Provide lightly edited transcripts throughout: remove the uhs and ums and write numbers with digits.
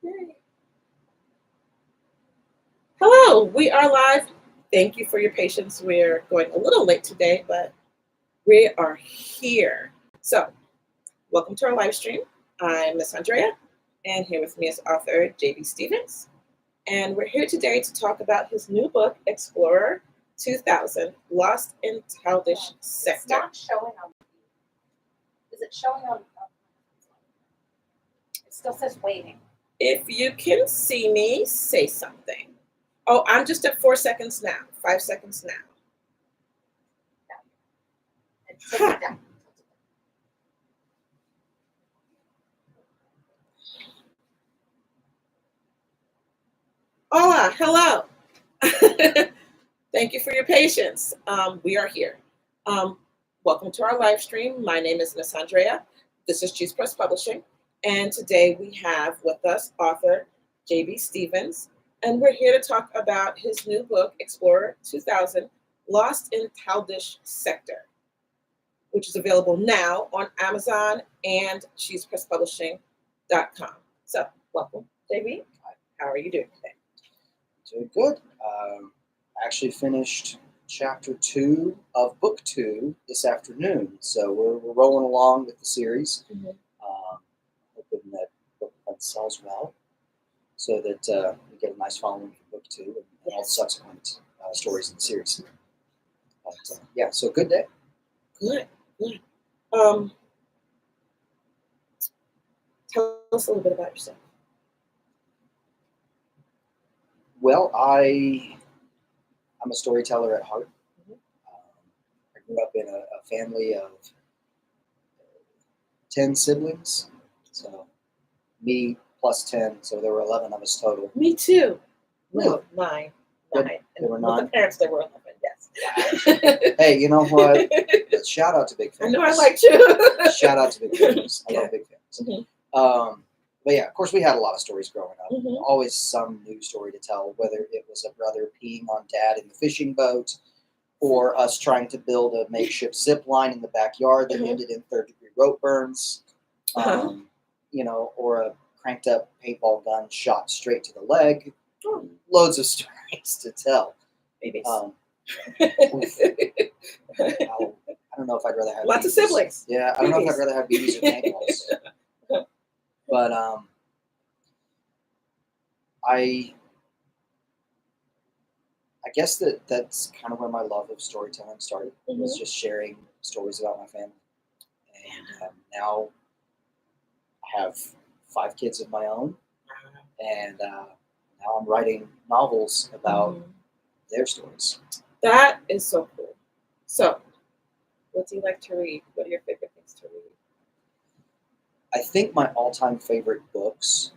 Yay. Hello, we are live. Thank you for your patience. We're going a little late today, but we are here. So, welcome to our live stream. I'm Miss Andrea, and here with me is author JB Stevens. And we're here today to talk about his new book, Explorer 2000, Lost in Childish Sector. It's not showing on. Is it showing on? It still says waiting. If you can see me, say something. Oh, I'm just at 4 seconds now, 5 seconds now. Tilt it down. Hola, hello. Thank you for your patience. We are here. Welcome to our live stream. My name is Miss Andrea. This is CheesePress Publishing. And today we have with us author JB Stevens. And we're here to talk about his new book, Explorer 2000, Lost in Childish Sector, which is available now on Amazon and CheesePressPublishing.com. So, welcome, JB. How are you doing today? Doing good. I actually finished chapter 2 of book 2 this afternoon. So we're rolling along with the series. Mm-hmm. Hoping that book sells well so that we get a nice following for book 2 and all the subsequent stories in the series. But yeah, so good day. Good. Tell us a little bit about yourself. Well, I'm a storyteller at heart. Mm-hmm. I grew up in a family of 10 siblings. So me plus 10, so there were 11 of us total. Me too. Really? No, 9. There 9. were With 9? the parents, there were 11, yes. Hey, you know what? Shout out to big I families. know I liked you. Shout out to big families. I Yeah. love big families. Mm-hmm. But yeah, of course, we had a lot of stories growing up. Mm-hmm. Always some new story to tell, whether it was a brother peeing on dad in the fishing boat, or us trying to build a makeshift zip line in the backyard that Mm-hmm. ended in third-degree rope burns, Uh-huh. or a cranked-up paintball gun shot straight to the leg. Oh. Loads of stories to tell. Babies. I don't know if I'd rather have Lots of babies. siblings. Yeah, I don't know if Babies. I'd rather have babies or paintballs. But I guess that's kind of where my love of storytelling started. It was just sharing stories about my family. And now I have 5 kids of my own. And now I'm writing novels about their stories. That is so cool. So, what do you like to read? What are your favorite things to read? I think my all-time favorite books,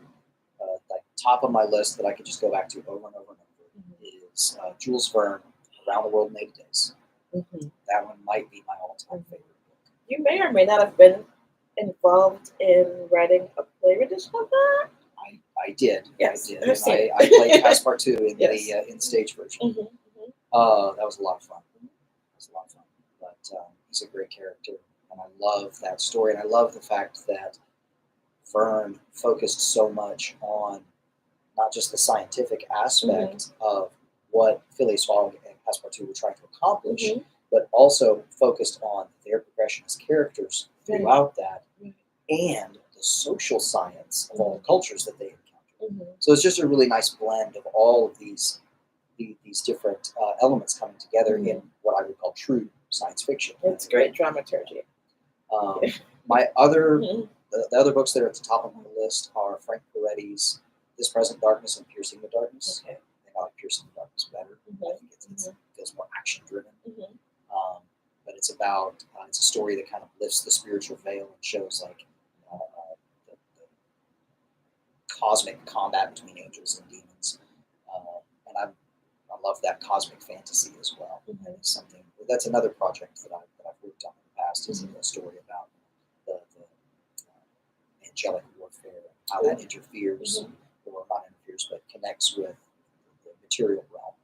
like top of my list that I could just go back to over and over and over, is Jules Verne, Around the World in 80 Days. Mm-hmm. That one might be my all-time favorite book. You may or may not have been involved in writing a play rendition of that. I did. Yes, I did. I've seen it. I played Passepartout in Yes. the in stage version. Mm-hmm. That was a lot of fun. But he's a great character, and I love that story, and I love the fact that Verne focused so much on not just the scientific aspect of what Phileas Fogg and Passepartout were trying to accomplish, but also focused on their progression as characters throughout that, and the social science of all the cultures that they encountered. So it's just a really nice blend of all of these different elements coming together in what I would call true science fiction. It's great dramaturgy. My other the other books that are at the top of my list are Frank Peretti's This Present Darkness and Piercing the Darkness. Okay. I think I like Piercing the Darkness better. I think it feels more action driven. But it's about it's a story that kind of lifts the spiritual veil and shows like the cosmic combat between angels and demons. And I love that cosmic fantasy as well. And it's something that's another project that I've worked on in the past is a story about the angelic warfare, how that interferes, or not interferes, but connects with the material realm.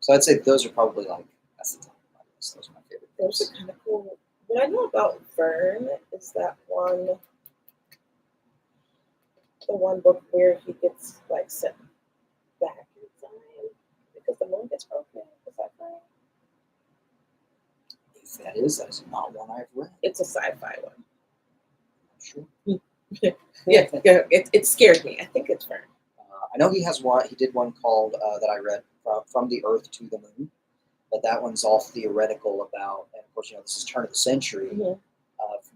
So I'd say those are probably that's the top of my list. Those are my favorite books. Those are kind of cool. What I know about Verne is that one. the one book where he gets like sent back in time because the moon gets broken? Is that right? If that is not one I've read. It's a sci-fi one. I'm sure. Yeah, it scared me. I think it's Fern. I know he has one. He did one called that I read from the Earth to the Moon, but that one's all theoretical about. And of course, this is turn of the century, Mm-hmm.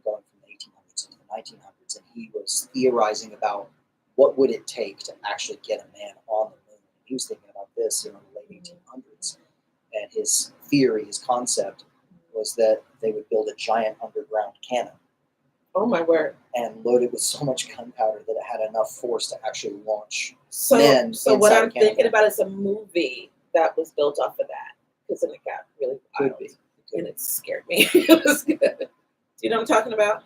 going from the 1800s into the 1900s, and he was theorizing about what would it take to actually get a man on the moon. He was thinking about this in the late 1800s, and his theory, his concept, was that they would build a giant underground cannon. Oh my word! And load it with so much gunpowder that it had enough force to actually launch So men. So what inside I'm a cannon. thinking about is a movie that was built off of that because then it got really Could wild, be. and it scared me. It was good. Do you know what I'm talking about?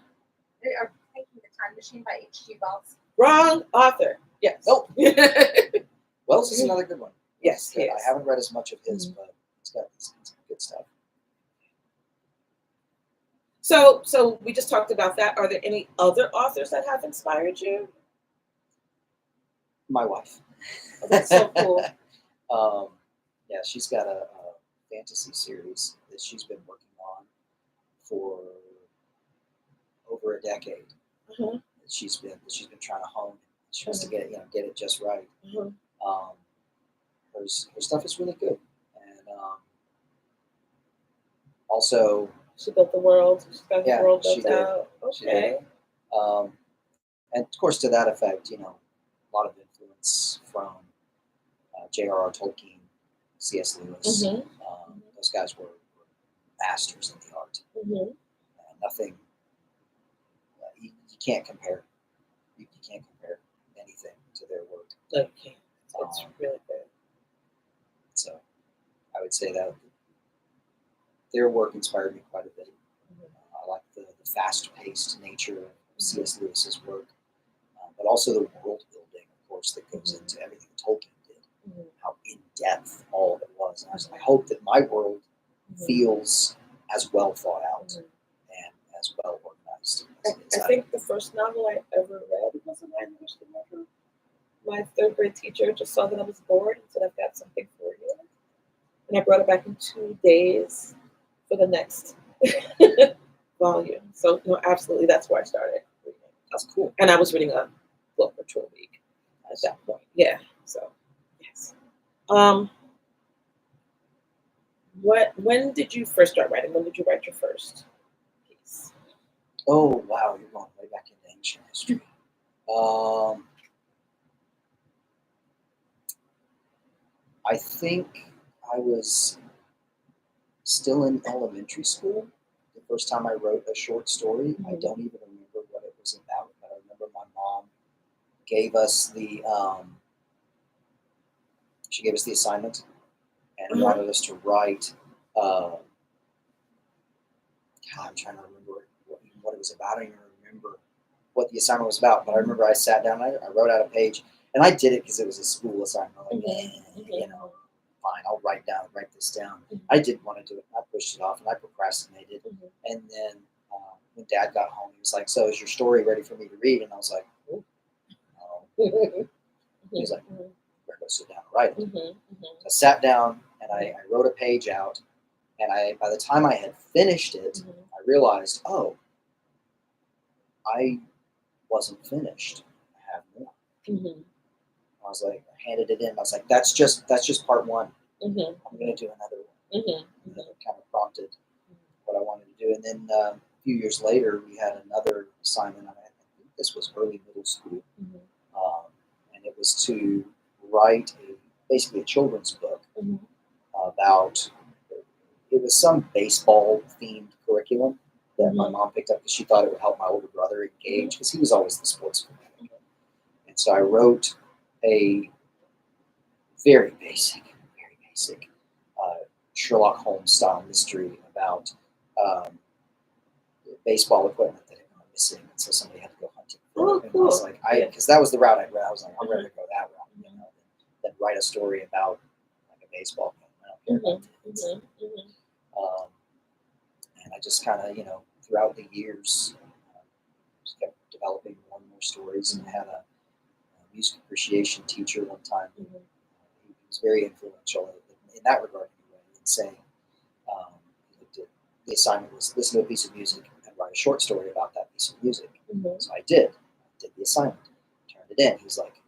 They are Taking the Time Machine by H.G. Wells. Wrong author. Yes. Nope. Wells is another good one. Yes, Good. he I is. haven't read as much of his, but he's got some good stuff. So we just talked about that. Are there any other authors that have inspired you? My wife. Oh, that's so cool. Yeah, she's got a fantasy series that she's been working on for over a decade. Uh-huh. That she's been trying to hone. She wants to get it just right. Uh-huh. Her stuff is really good, and also She built the world. She's got Yeah, the world she built did. out. She Okay. and of course to that effect, a lot of influence from J.R.R. Tolkien, C.S. Lewis. Mhm. Those guys were masters in the art. Mm-hmm. Nothing. You can't compare. You can't compare anything to their work. Okay. It's really good. So I would say that their work inspired me quite a bit. I like the fast-paced nature of C.S. Lewis's work, but also the world building, of course, that goes into everything Tolkien did. How in depth all of it was. And I hope that my world feels as well thought out and as well organized. I think the first novel I ever read was a Man Who Wished to Never. My third grade teacher just saw that I was bored and said, "I've got something for you." And I brought it back in 2 days for the next volume. So, absolutely, that's where I started reading. That's cool. And I was reading a book or two a week at that point. Yeah. So, yes. When did you first start writing? When did you write your first piece? Oh, wow, you're going way back into ancient history. I think I was still in elementary school the first time I wrote a short story. I don't even remember what it was about, but I remember my mom gave us she gave us the assignment and wanted us to write. I'm trying to remember what it was about. I don't even remember what the assignment was about, but I remember I sat down, I wrote out a page, and I did it because it was a school assignment. I'm like, fine, I'll write this down. I didn't want to do it. I pushed it off, and I procrastinated. And then when Dad got home, he was like, "So is your story ready for me to read?" And I was like, "Oh, no." He was like, "You better go sit down and write it." So I sat down, and I wrote a page out, and by the time I had finished it, I realized, oh, I wasn't finished. I have more. I was like, I handed it in. I was like, that's just part one. I'm going to do another one. And then it kind of prompted what I wanted to do. And then a few years later, we had another assignment. I think this was early middle school. And it was to write basically a children's book about, it was some baseball themed curriculum that my mom picked up because she thought it would help my older brother engage because he was always the sports fan. And so I wrote a very basic Sherlock Holmes style mystery about baseball equipment that had gone missing, and so somebody had to go hunting for it. And I was like, because that was the route I read. I was like, I'd rather go that route, than write a story about like a baseball game. I don't care about it. And I just kind of, throughout the years, just kept developing more and more stories, and had music appreciation teacher one time. Mhm. He was very influential in that regard, anyway, in saying the assignment was listen to a piece of music and write a short story about that piece of music. Mhm. So I did. I did the assignment, turned it in. He was like,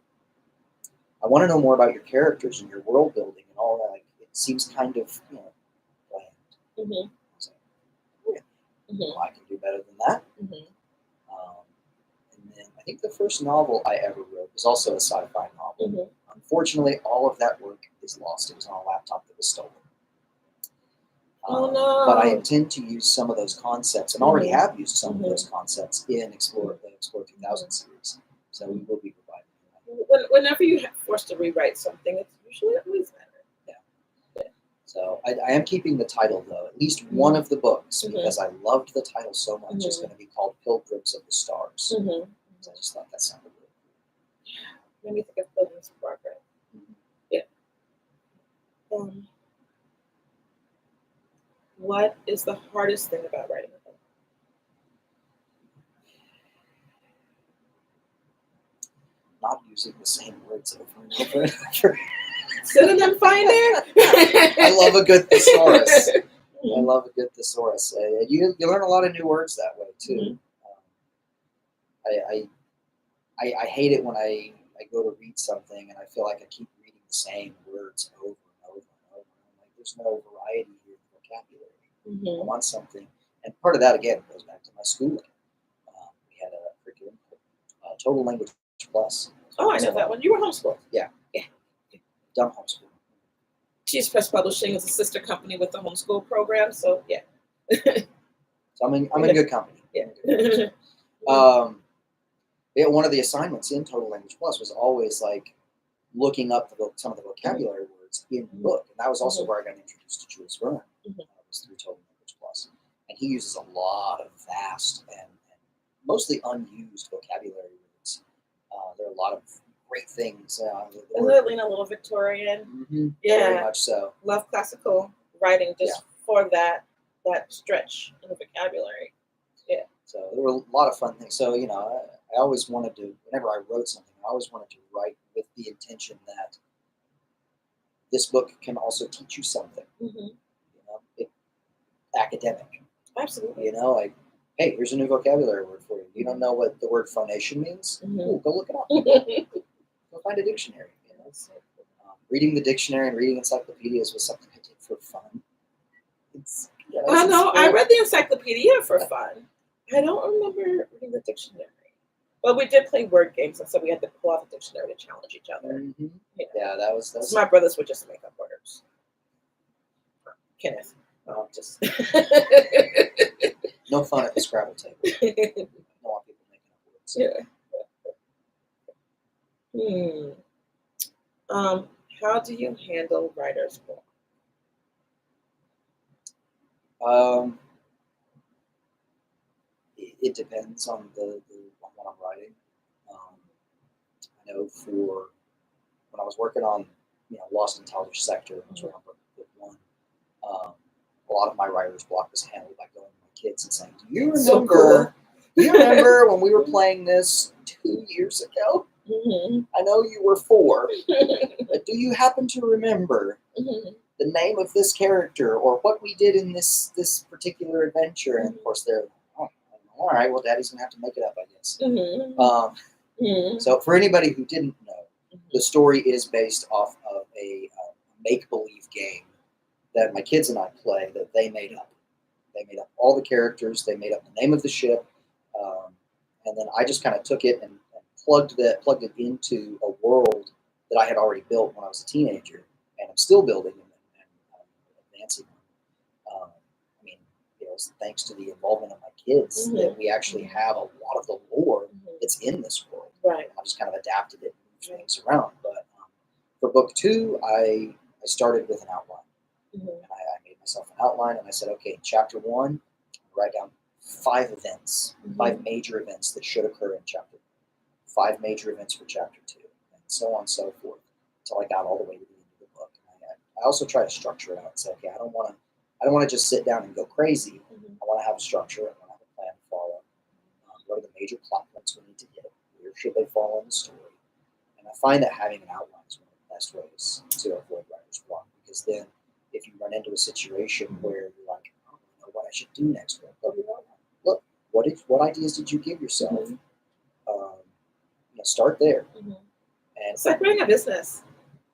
I want to know more about your characters and your world building and all that. Like, it seems kind of, bland. Mhm. I was like, Mhm. well, I can do better than that. Mhm. And then I think the first novel I ever wrote was also a sci-fi novel. Mhm. Unfortunately, all of that work is lost. It was on a laptop that was stolen. Oh no! But I intend to use some of those concepts, and already Mhm. have used some of Mhm. those concepts in the Explore 2000 series. So we will be providing that. Whenever you have forced to rewrite something, it's usually always better. So I am keeping the title, though, at least one of the books, Mhm. because I loved the title so much, is Mhm. going to be called Pilgrims of the Stars. Mhm. So I just thought that sounded really Let me think of Pilgrim's Progress. cool. Yeah. What is the hardest thing about writing a book? Not using the same words over and over and over. Synonym finder. I love a good thesaurus. I love a good thesaurus. You learn a lot of new words that way too. I hate it when I go to read something and I feel like I keep reading the same words over and over and over. I'm like, there's no variety here in the vocabulary. I want something, and part of that again goes back to my schooling. We had a curriculum, Total Language Plus. Oh, I know that one. You were homeschooled. Yeah. Yeah. Done homeschool. CheesePress Publishing is a sister company with the homeschool program, so yeah. So I'm in good company. Yeah. Yeah, one of the assignments in Total Language Plus was always like looking up some of the vocabulary words in the book, and that was also where I got introduced to Jules Verne. Was through Total Language Plus, and he uses a lot of vast and mostly unused vocabulary words. There are a lot of great things. Isn't it lean a little Victorian? Yeah. Very much so. Love classical writing just for that stretch in the vocabulary. Yeah. So there were a lot of fun things. So I always wanted to, whenever I wrote something, I always wanted to write with the intention that this book can also teach you something. Academic. Absolutely. Like, hey, here's a new vocabulary word for you. You don't know what the word phonation means? Ooh, go look it up. Go find a dictionary. Reading the dictionary and reading encyclopedias was something I did for fun. I know. I read the encyclopedia for fun. I don't remember reading the dictionary. But we did play word games, and so we had to pull out the dictionary to challenge each other. Yeah, that was. So my brothers would just make up words. Kenneth. Just no fun at the Scrabble table. I don't want people making up words. Yeah. How do you handle writer's block? It depends on on what I'm writing. I know for when I was working on Lost Intelligence Sector, which was book one, a lot of my writer's block was handled by going to my kids and saying, "Do you remember? Do you remember when we were playing this 2 years ago? I know you were 4, but do you happen to remember the name of this character or what we did in this particular adventure?" And of course, they're all right. Well, Daddy's gonna have to make it up, I guess. So for anybody who didn't know, the story is based off of a make-believe game that my kids and I play that they made up. They made up all the characters. They made up the name of the ship, and then I just kind of took it and plugged it into a world that I had already built when I was a teenager, and I'm still building and advancing. I mean, thanks to the involvement of my kids, that we actually have a lot of the lore that's in this world. Right. I just kind of adapted it and moved things around. But for book 2, I started with an outline. And I made myself an outline, and I said, okay, chapter 1, write down 5 events, 5 major events that should occur in chapter 1, 5 major events for chapter 2, and so on and so forth, until I got all the way to the end of the book. And I also try to structure it out and say, okay, I don't want to just sit down and go crazy. I want to have a structure. I want to have a plan to follow. What are the major plot points we need to hit? Where should they fall in the story? And find that having an outline is one of the best ways to avoid writer's block, because then if you run into a situation where you're like, I don't know what I should do next week, look, what ideas did you give yourself? Start there. Mhm. And It's like running a business.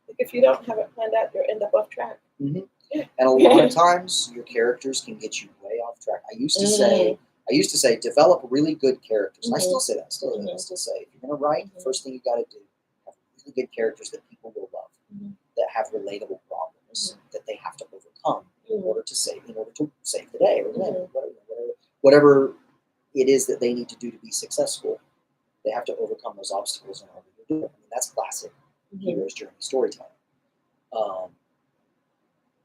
Like if you don't have it planned out, you'll end up off track. Mhm. Yeah. And a lot of times your characters can get you way off track. I used to say develop really good characters. And I still say that. I still say if you're gonna write, the first thing you gotta do, have really good characters that people will love, that have relatable problems that they have to overcome in order to save the day or whatever it is that they need to do to be successful. They have to overcome those obstacles in order to do it. I mean, that's classic hero's journey storytelling.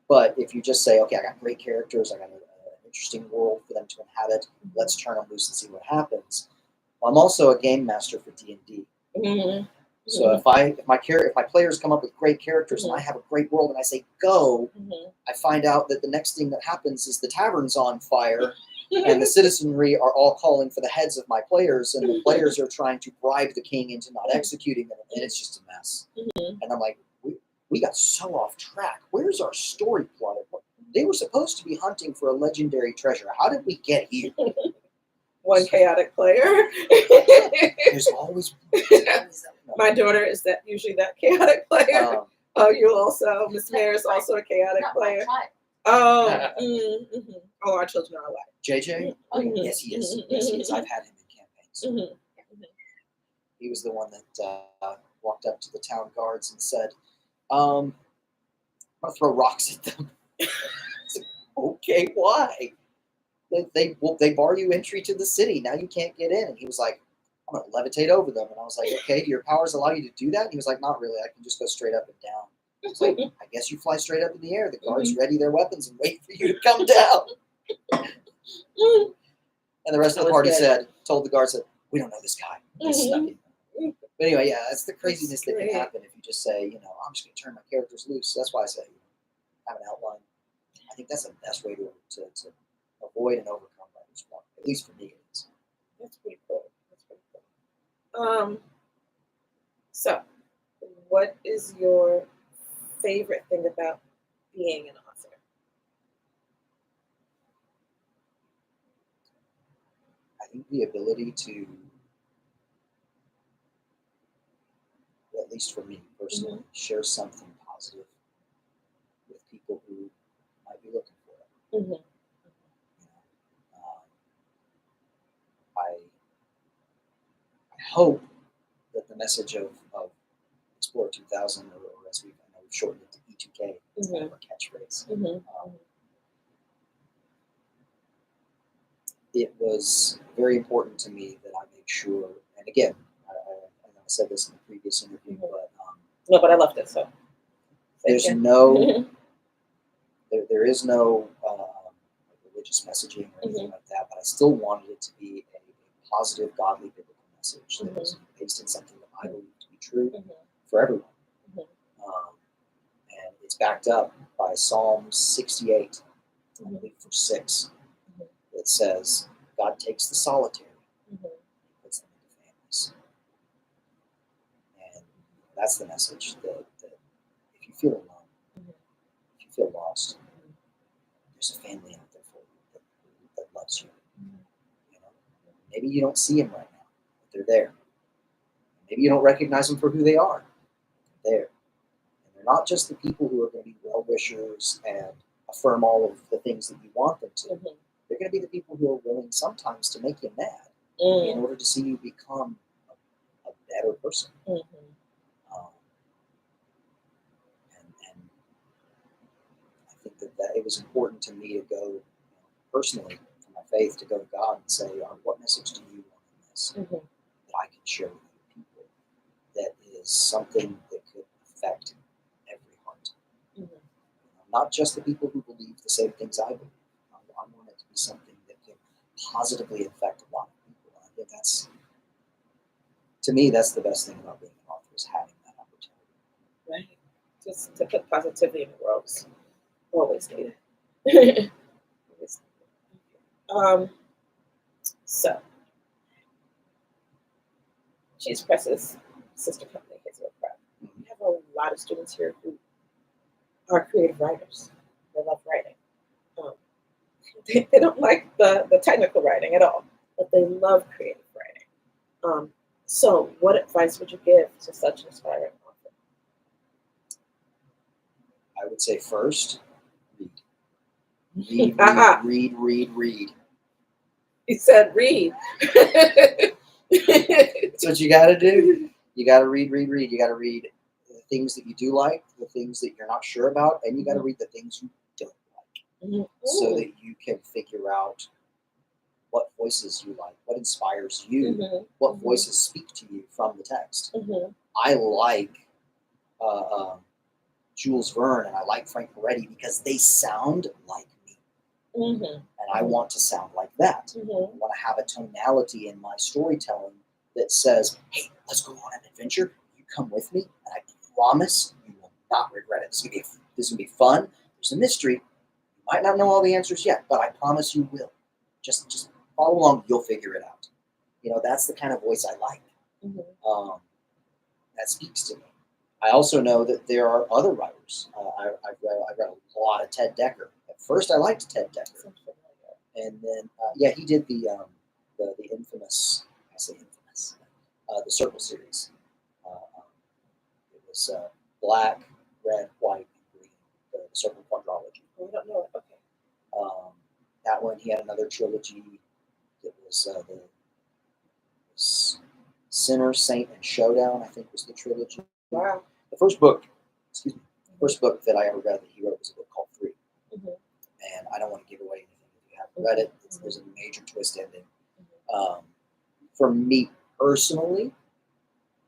But if you just say, okay, I got great characters, I got an interesting world for them to inhabit, let's turn them loose and see what happens. Well, I'm also a game master for D&D. So if my players come up with great characters and I have a great world and I say go, I find out that the next thing that happens is the tavern's on fire and the citizenry are all calling for the heads of my players, and the players are trying to bribe the king into not executing them, and it's just a mess. And I'm like, we got so off track. Where's our story plot? They were supposed to be hunting for a legendary treasure. How did we get here? One chaotic player. There's always My daughter is usually that chaotic player. You also, Miss Mayor is also a chaotic player. Oh, our children are alike. JJ? Yes, he is. Yes, he is. I've had him in campaigns. He was the one that walked up to the town guards and said, I'm going to throw rocks at them. Okay, why? They bar you entry to the city. Now you can't get in. And he was like, I'm going to levitate over them. And I was like, okay, do your powers allow you to do that? And he was like, not really. I can just go straight up and down. It's like, I guess you fly straight up in the air. The guards ready their weapons and wait for you to come down. And the rest of the party told the guards that we don't know this guy. He's snuck in. But anyway, yeah, that's the craziness that can happen if you just say, I'm just going to turn my characters loose. So that's why I say, have an outline. I think that's the best way to avoid and overcome writer's block. At least for me, it is. That's pretty cool. So, what is your favorite thing about being an author? I think the ability to, at least for me personally, share something positive with people who might be looking for it. I hope that the message of Explore 2000, or as we've shortened it to E2K, it's kind of a catchphrase. It was very important to me that I make sure, and again, I said this in the previous interview, but no, but I loved it. So there's there is no religious messaging or anything like that, but I still wanted it to be a positive, godly, biblical message that was based in something that I believe to be true for everyone. And it's backed up by Psalm 68, I believe, verse 6. That says, God takes the solitary and puts them into families. And that's the message that if you feel alone, if you feel lost, there's a family out there for you that loves you. Maybe you don't see them right now, but they're there. Maybe you don't recognize them for who they are. They're there. And they're not just the people who are going to be well-wishers and affirm all of the things that you want them to. They're going to be the people who are willing sometimes to make you mad in order to see you become a better person. And I think that it was important to me to go personally for my faith, to go to God and say, what message do you want in this that I can share with other people that is something that could affect every heart? Not just the people who believe the same things I believe. I want it to be something that can positively affect a lot of people. I think to me, that's the best thing about being an author, is having that opportunity. Right. Just to put positivity in the world is always needed. So, CheesePress's sister company, Hazelwood Press. lot of students here who are creative writers. They love writing. Um, they don't like the technical writing at all, but they love creative writing. So what advice would you give to such an aspiring author? I would say first, read. Read. You said read. That's what you got to do. You got to read. You got to read the things that you do like, the things that you're not sure about, and you got to read the things you don't like, so that you can figure out what voices you like, what inspires you, what voices speak to you from the text. I like Jules Verne and I like Frank Peretti because they sound like me. And I want to sound like that. I want to have a tonality in my storytelling that says, hey, let's go on an adventure. You come with me, and I promise you will not regret it. This is gonna be fun. There's a mystery. You might not know all the answers yet, but I promise you will. Just follow along. You'll figure it out. You know, that's the kind of voice I like. That speaks to me. I also know that there are other writers. I've read a lot of Ted Dekker. At first, I liked Ted Dekker, and then he did the infamous. I say infamous. The Circle series. It was black, red, white, and green. The Circle quadrilogy. I don't know. Okay. That one, he had another trilogy. It was the Sinner, Saint, and Showdown. I think was the trilogy. Wow. The first book that I ever read that he wrote was a book called 3. And I don't want to give away anything if you haven't read it. There's a major twist ending. For me personally,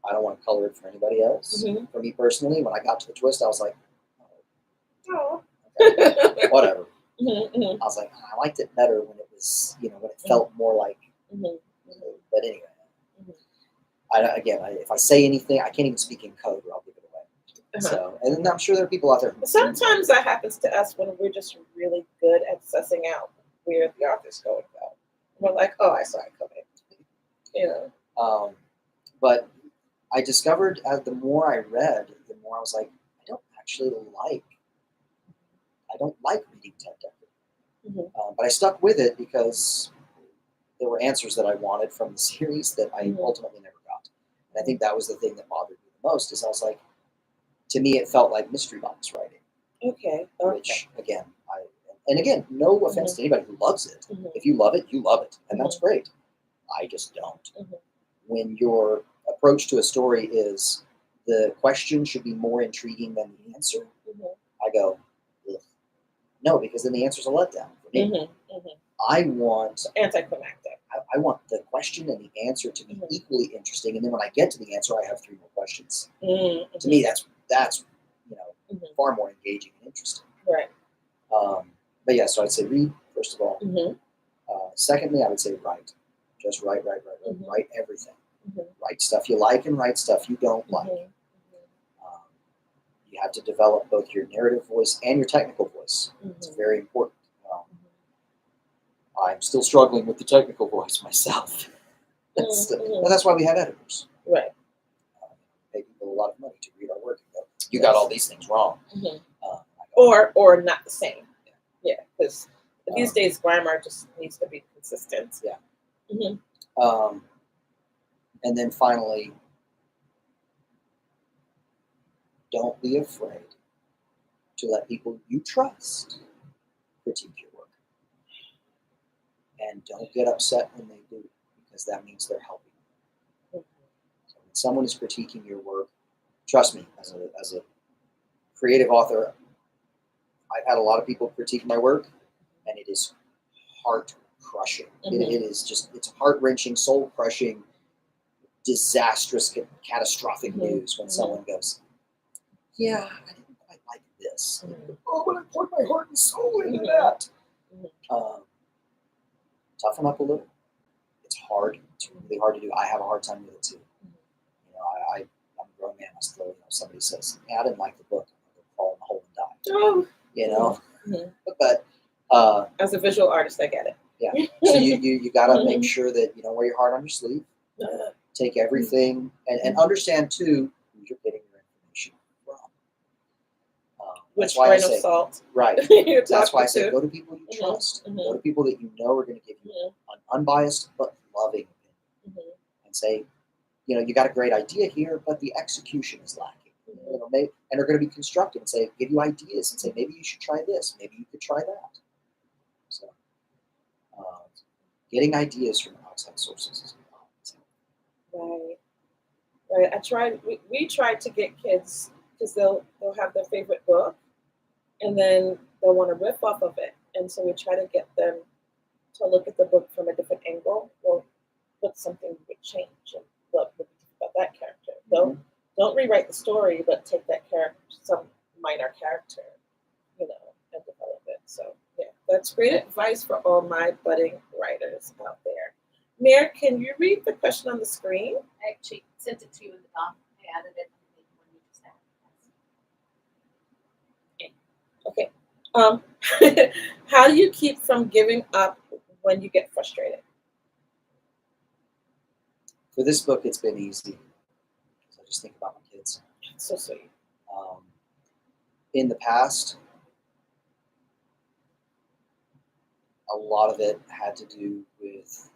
I don't want to color it for anybody else. For me personally, when I got to the twist, I was like, Oh. okay, whatever. I was like, I liked it better when it was, when it felt more like. But anyway, if I say anything, I can't even speak in code, or I'll give it away. So, and I'm sure there are people out there. Sometimes that happens to us when we're just really good at sussing out where the author's going about. We're like, oh, I saw it coming. But I discovered the more I read, the more I was like, I don't like reading Ted Dekker. But I stuck with it because there were answers that I wanted from the series that I ultimately never got. And I think that was the thing that bothered me the most, is I was like, to me, it felt like mystery box writing. Okay. Which, again, no offense to anybody who loves it. If you love it, you love it. And that's great. I just don't. When your approach to a story is the question should be more intriguing than the answer, I go, ugh. No, because then the answer's a letdown for me. I want anticlimactic. I want the question and the answer to be equally interesting, and then when I get to the answer, I have 3 more questions. To me, that's far more engaging and interesting. Right. But yeah, so I'd say read first of all. Secondly, I would say write. Just write everything. Write stuff you like and write stuff you don't like. You have to develop both your narrative voice and your technical voice. It's very important. I'm still struggling with the technical voice myself. But that's why we have editors. Right. Pay people a lot of money to read our work and go, you got all these things wrong. Or not the same. Yeah, because these days grammar just needs to be consistent. Yeah. And then finally, don't be afraid to let people you trust critique your work. And don't get upset when they do, because that means they're helping you. So when someone is critiquing your work, trust me, as a creative author, I've had a lot of people critique my work, and it is heart-crushing. It is just, it's heart-wrenching, soul-crushing, disastrous, catastrophic news when someone goes, yeah, I didn't quite like this. Oh, but I poured my heart and soul into that. Toughen up a little. It's hard. It's really hard to do. I have a hard time with it too. I'm a grown man. I still, somebody says, I didn't like the book. I'm going to fall in the hole and die. But as a visual artist, I get it. Yeah. So you got to make sure that you wear your heart on your sleeve. Take everything and understand too who you're getting your information from. Which why I grain of say- salt right. you're That's why I talking say to. go to people you Mhm, trust. mhm. Go to people that you know are going to give you Mhm, an unbiased but loving opinion, mhm, and say, you got a great idea here, but the execution is lacking. And they're going to be constructive and say, give you ideas and say, maybe you should try this, maybe you could try that. So, getting ideas from outside sources is important. Right. I tried. We tried to get kids because they'll have their favorite book, and then they'll want to riff off of it, and so we try to get them to look at the book from a different angle, or what something would change, and what would be about that character. Don't rewrite the story, but take that character, some minor character, and develop it. So yeah, that's great advice for all my budding writers out there. Mayor, can you read the question on the screen? I actually sent it to you in the doc. I added it when you just asked. Okay. How do you keep from giving up when you get frustrated? For this book, it's been easy. I just think about my kids. That's so sweet. In the past, a lot of it had to do with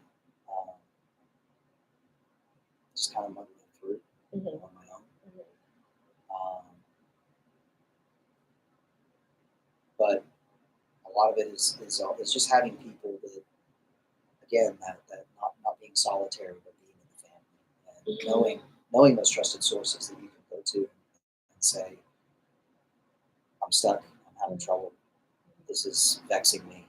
just kind of muddling through Mhm, on my own. mhm, Um, but a lot of it is just having people that, again, that not being solitary, but being in the family, and knowing those trusted sources that you can go to and say, I'm stuck, I'm having trouble, this is vexing me.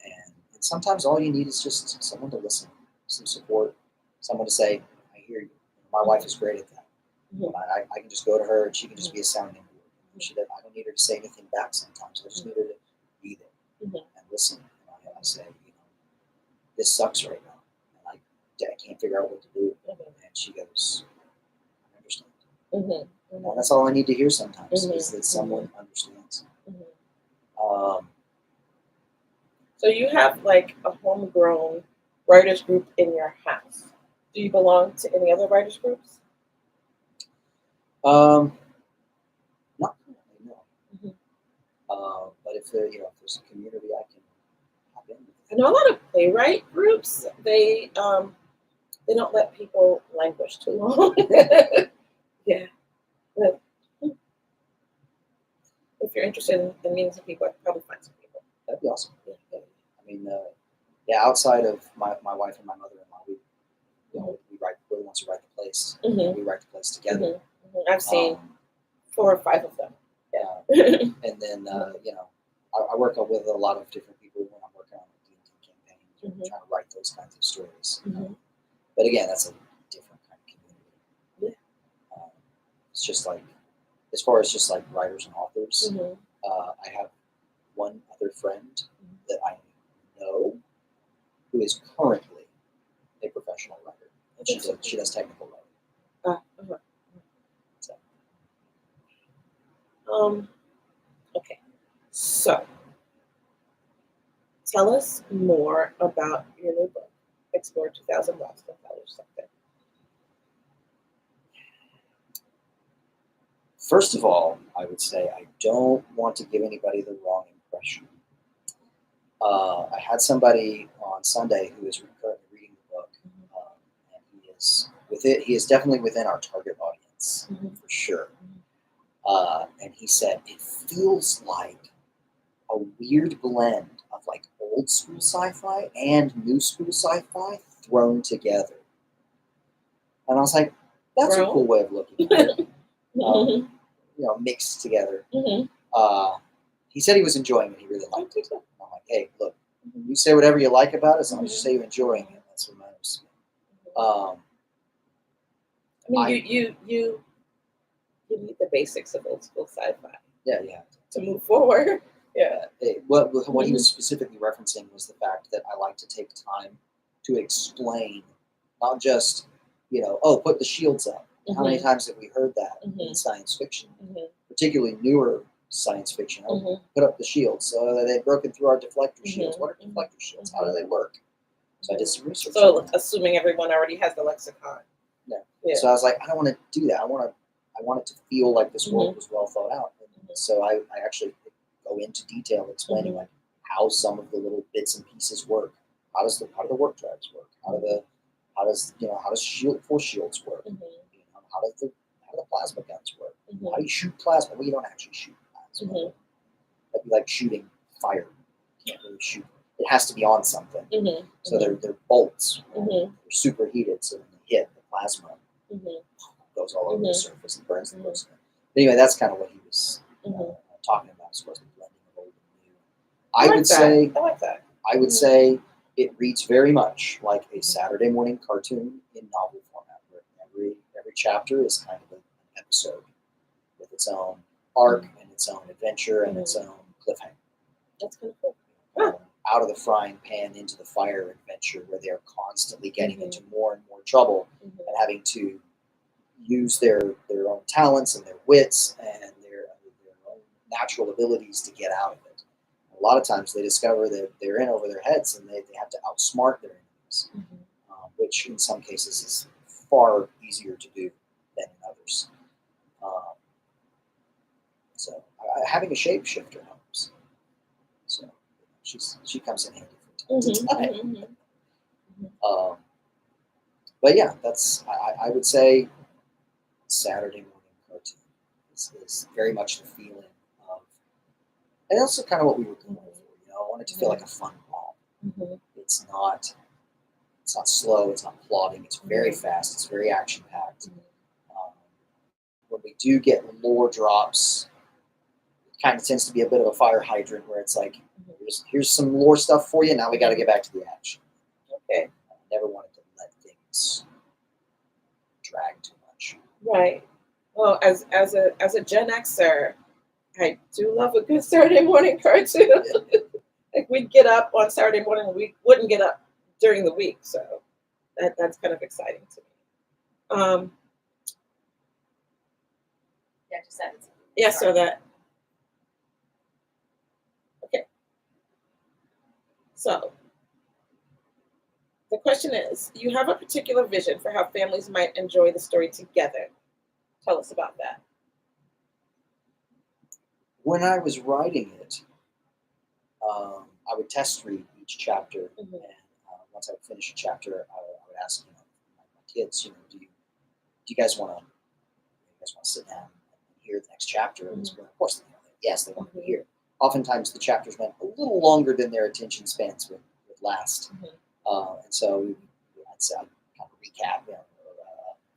And sometimes all you need is just someone to listen, some support, someone to say, I hear you. My wife is great at that. mhm, I can just go to her and she can just be a sounding board. I don't need her to say anything back sometimes. I just need her to be there mhm, and listen. And I say, this sucks right now. And I can't figure out what to do. mhm, And she goes, I understand. mhm, And that's all I need to hear sometimes Mhm, is that someone understands. mhm. Um, So you have like a homegrown writers group in your house. Do you belong to any other writers groups? not currently, no. Mhm. But if there's a community I can hop in with. I know a lot of playwright groups. They don't let people languish too long. Yeah, but if you're interested in meeting some people, I could probably find some people. That'd be awesome. Yeah. I mean, outside of my wife and my mother-in-law, we write. We're the ones who write the plays. Mhm. We write the plays together. I've seen Um, 4 or 5 of them. and then I work with a lot of different people when I'm working on a D&D campaign, trying to write those kinds of stories. But again, that's a different kind of community. Yeah. It's just like, as far as just like writers and authors, Mhm. I have one other friend that I know who is currently a professional writer. And she does technical writing. Uh-huh. So, Okay. So, tell us more about your new book, Explore 2000 Boston College Something. first of all, I would say I don't want to give anybody the wrong impression. I had somebody on Sunday who is currently reading the book, and he is definitely within our target audience for sure. And he said it feels like a weird blend of like old school sci-fi and new school sci-fi thrown together. And I was like, that's a cool way of looking at it. Mixed together. He said he was enjoying it. He really liked it. And I'm like, hey, look, you say whatever you like about it, as long as you say you're enjoying it. That's what matters. I mean, you need the basics of old school sci-fi. Yeah. To move forward. Yeah. What he was specifically referencing was the fact that I like to take time to explain, not just, put the shields up. How many times have we heard that in science fiction, particularly newer science fiction? Put up the shields. So they've broken through our deflector shields. What are deflector shields? How do they work? So I did some research. So assuming everyone already has the lexicon. Yeah. So I was like, I don't want to do that. I want it to feel like this world was well thought out. And So I actually go into detail explaining like how some of the little bits and pieces work. How do the work drives work? How does force shields work? Mhm. How do the plasma guns work? Mhm. How do you shoot plasma? Well, you don't actually shoot plasma. Mhm. That'd be like shooting fire. You can't really shoot. It has to be on something. Mhm. So they're bolts. Mhm. They're superheated, so when they hit the plasma, Mhm. goes all over the Mhm. surface and burns the Mhm. person. But anyway, that's kind of what he was Mhm. talking about, as far as the blending of old and new. I I like would that. say I like that. I would Mhm. say it reads very much like a Saturday morning cartoon in novel format, where every chapter is kind of an episode with its own arc and its own adventure and its own cliffhanger. That's kind of cool. Huh. Out of the frying pan into the fire adventure, where they're constantly getting into more and more trouble and having to use their own talents and their wits and their own natural abilities to get out of it. A lot of times they discover that they're in over their heads and they have to outsmart their enemies, which in some cases is far easier to do than in others. So having a shapeshifter helps. So she comes in handy from time to time. But yeah, I would say Saturday morning cartoon is very much the feeling of, and also kind of what we were going for. I want it to feel like a fun romp. It's not slow. It's not plodding. It's very fast. It's very action packed. When we do get lore drops, it kind of tends to be a bit of a fire hydrant, where it's like, here's some lore stuff for you. Now we got to get back to the action. Okay. I never wanted to let things drag too much. Right. Well, as a Gen Xer, I do love a good Saturday morning cartoon. Like, we'd get up on Saturday morning, and we wouldn't get up during the week, so that's kind of exciting to me. Yeah, just that. Yeah, so that. Okay. So the question is, you have a particular vision for how families might enjoy the story together. Tell us about that. When I was writing it, I would test read each chapter, and once I would finish a chapter, I would ask my kids, do you guys want to sit down and hear the next chapter? And of course, yes, they want to hear. Oftentimes, the chapters went a little longer than their attention spans would last, and so I'd say I'd kind of recap, I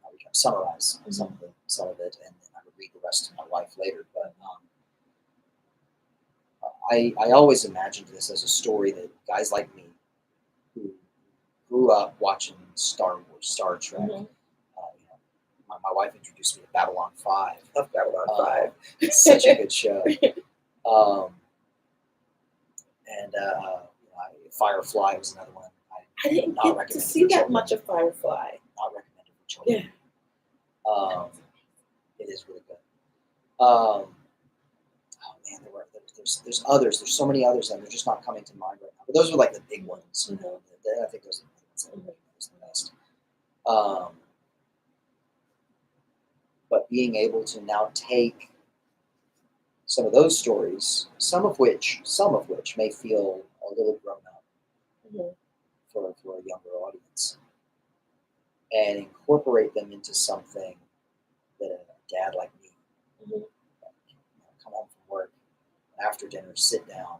would kind of summarize some of it, and then I would read the rest to my wife later. But I always imagined this as a story that guys like me, who grew up watching Star Wars, Star Trek. My wife introduced me to Babylon 5. Love Babylon 5. It's such a good show. Firefly was another one. I didn't get to see that much of Firefly. Not recommended for children. Yeah. It is really good. Oh man, there's others. There's so many others, and they're just not coming to mind right now. But those are like the big ones. I think those are the best. But being able to now take some of those stories, some of which may feel a little grown up for a younger audience, and incorporate them into something that a dad like me, come home from work, after dinner, sit down,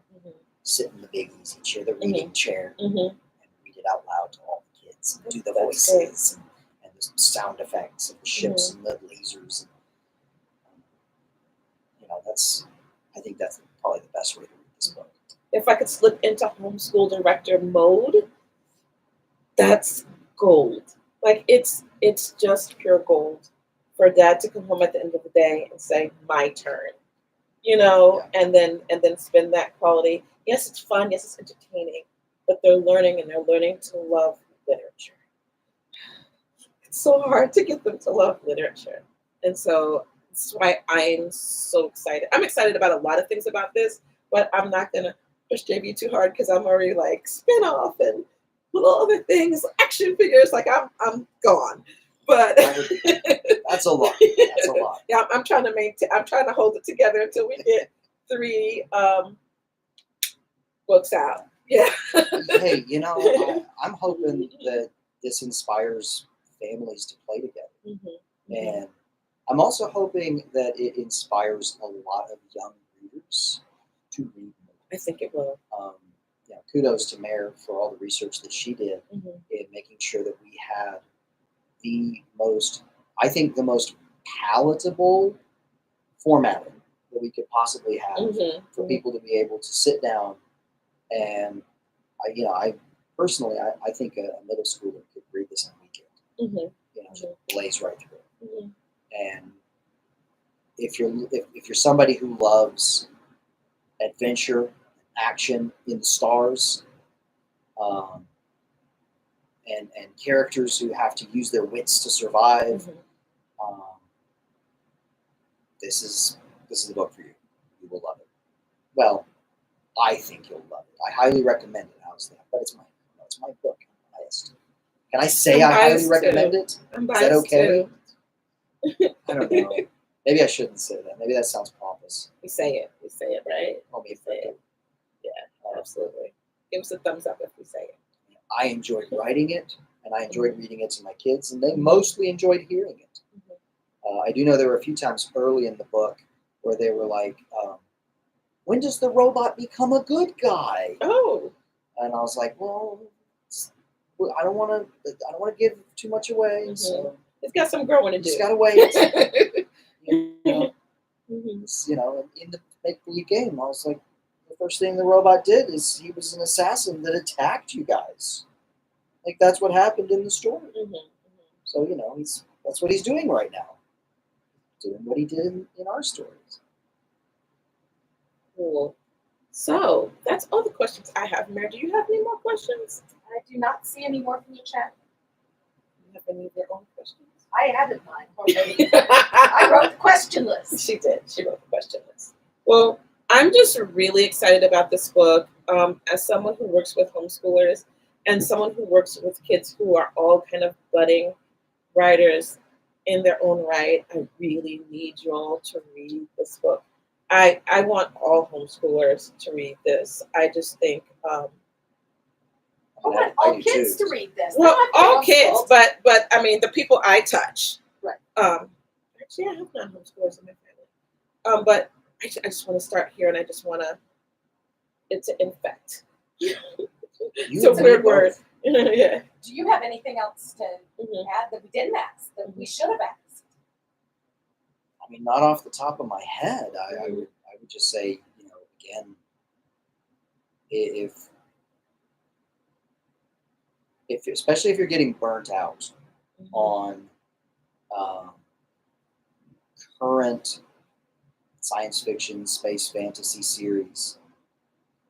sit in the big easy chair, the reading chair, and read it out loud to all the kids, and do the voices and the sound effects of the ships and the lasers. I think that's probably the best way to read this book. If I could slip into homeschool director mode, that's gold. Like, it's just pure gold for dad to come home at the end of the day and say, my turn. And then spend that quality. Yes, it's fun. Yes, it's entertaining. But they're learning to love literature. It's so hard to get them to love literature. And so that's why I'm so excited. I'm excited about a lot of things about this, but I'm not going to push JB too hard, because I'm already like spin-off and little other things, action figures. Like, I'm gone. but That's a lot. That's a lot. Yeah, I'm trying to maintain. I'm trying to hold it together until we get 3 books out. Yeah. Hey, I'm hoping that this inspires families to play together. Mm-hmm. And I'm also hoping that it inspires a lot of young readers to read more. I think it will. Kudos to Mare for all the research that she did Mm-hmm. in making sure that we had the most palatable formatting that we could possibly have Mm-hmm. for people to be able to sit down and, I personally, I think a middle schooler could read this in a weekend. Mm-hmm. Just blaze right through it. Mm-hmm. And if you're somebody who loves adventure, action in the stars, um, and characters who have to use their wits to survive, Mm-hmm. this is the book for you. You will love it. Well, I think you'll love it. I highly recommend it. How's that? But it's my book. I'm biased. Can I say I'm I highly biased recommend too. it? I'm Is that biased okay? too. I don't know. Maybe I shouldn't say that. Maybe that sounds pompous. We say it. We say it, right? Well, maybe Say it. Yeah, absolutely. Give us a thumbs up if we say it. I enjoyed writing it, and I enjoyed reading it to my kids, and they mostly enjoyed hearing it. I do know there were a few times early in the book where they were like, when does the robot become a good guy? Oh. And I was like, well, I don't want to give too much away, so it's got some growing to do. Just gotta wait. Mm-hmm. In the make-believe game, I was like, the first thing the robot did is he was an assassin that attacked you guys. Like that's what happened in the story. Mm-hmm. So that's what he's doing right now, doing what he did in our stories. Cool. So that's all the questions I have. Mary, do you have any more questions? I do not see any more from the chat. Do you have any of your own questions? I added mine already. I wrote the question list. She did. She wrote the question list. Well, I'm just really excited about this book. As someone who works with homeschoolers and someone who works with kids who are all kind of budding writers in their own right, I really need you all to read this book. I want all homeschoolers to read this. I just think I want all kids to read this. Well, all kids, but I mean the people I touch. Right. Actually, I have non-homeschoolers in my family. But I just want to start here, and I just want it to infect. It's a weird word. Yeah. Do you have anything else to add that we didn't ask, that we should have asked? I mean, not off the top of my head. I would just say, again, if especially if you're getting burnt out on current science fiction, space fantasy series.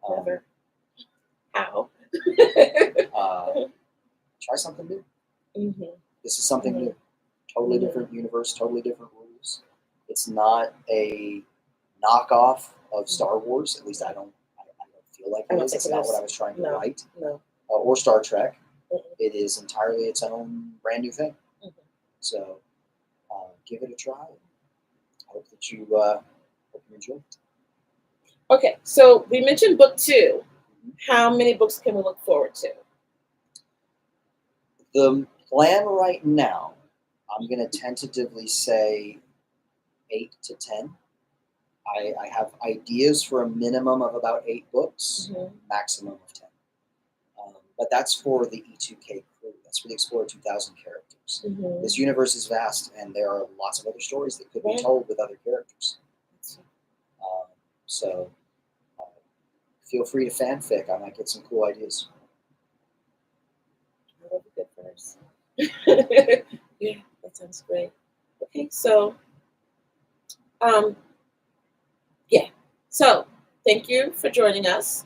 Never. How? Try something new. Mm-hmm. This is something new. Totally different universe, totally different rules. It's not a knockoff of Star Wars. At least I don't feel like it is. That's not what I was trying to write. No. Or Star Trek. It is entirely its own brand new thing. So give it a try. I hope that you enjoy it. Okay, so we mentioned book 2. How many books can we look forward to? The plan right now, I'm going to tentatively say 8 to 10. I have ideas for a minimum of about 8 books, maximum of 10. But that's for the E2K crew. That's for the Explorer 2000 characters. This universe is vast, and there are lots of other stories that could be told with other characters. So feel free to fanfic. I might get some cool ideas. That'll be good for us. Yeah, that sounds great. Okay, so so thank you for joining us.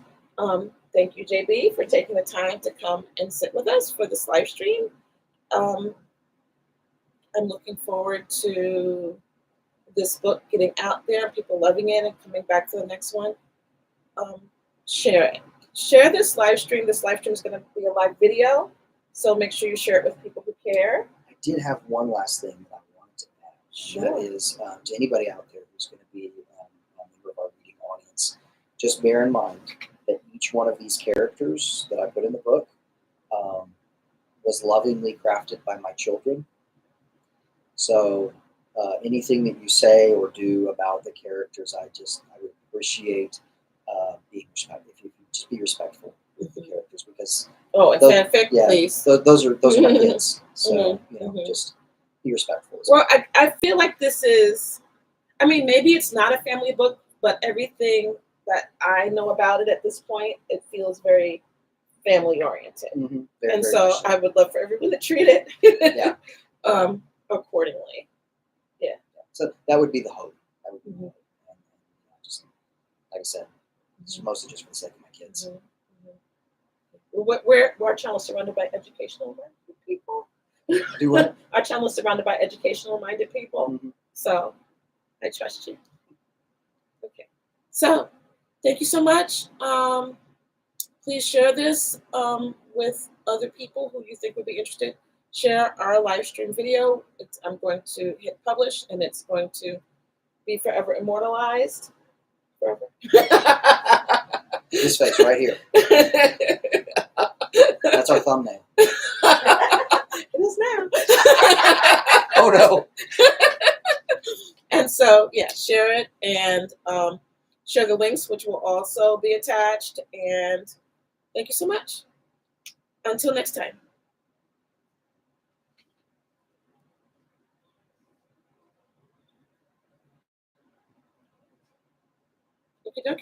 Thank you, JB, for taking the time to come and sit with us for this live stream. I'm looking forward to this book getting out there, people loving it and coming back for the next one. Share it. Share this live stream. This live stream is going to be a live video, so make sure you share it with people who care. I did have one last thing that I wanted to add. Sure. That is to anybody out there who's going to be a member of our reading audience, just bear in mind that each one of these characters that I put in the book was lovingly crafted by my children. So anything that you say or do about the characters, I would appreciate being respectful. If you just be respectful with the characters, because Oh, and those- fanfic, yeah, please. those are my kids. So Mhm. just be respectful. Well, I feel like this is, I mean, maybe it's not a family book, but everything that I know about it at this point, it feels very family oriented. Mhm. And Very so much I would love for everyone to treat it Yeah. accordingly. So that would be the hope. That would be the Mhm. hope. And, just like I said, it's mostly just for the sake of my kids. Mhm. We're our channel is surrounded by educational minded people. Do what? Our channel is surrounded by educational minded people. Mhm. So I trust you. Okay. So thank you so much. Please share this with other people who you think would be interested. Share our live stream video. I'm going to hit publish and it's going to be forever immortalized. Forever. This face right here. That's our thumbnail. It is now. Oh no. And so, yeah, share it and share the links, which will also be attached. And thank you so much. Until next time. Okie dokie.